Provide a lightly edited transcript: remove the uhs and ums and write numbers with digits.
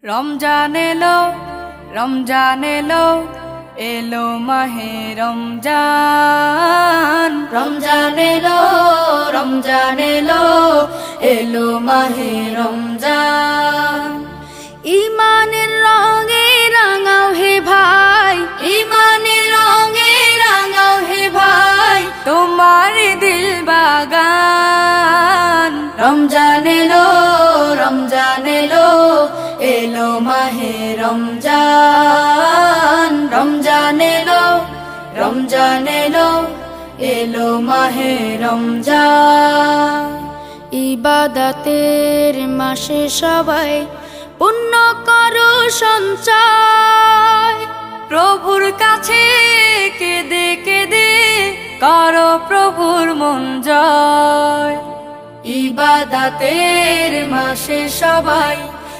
রমজান এলো, রমজান এলো, এলো মাহে রমজান। রমজান এলো, রমজান এলো, এলো মাহে রমজান। ইমানের রঙে রাঙাও হে ভাই, ইমানের রঙে রাঙাও হে ভাই, তোমার দিল বাগান। রমজান এলো, রমজান এলো, এলো মাহে রমজান। রমজান এলো, রমজান এলো, এলো মাহে রমজান। ইবাদতের মাসে সবাই পুণ্য করো সঞ্চয়, প্রভুর কাছে কেঁদে কেঁদে করো প্রভুর মন জয়। ইবাদতের মাসে সবাই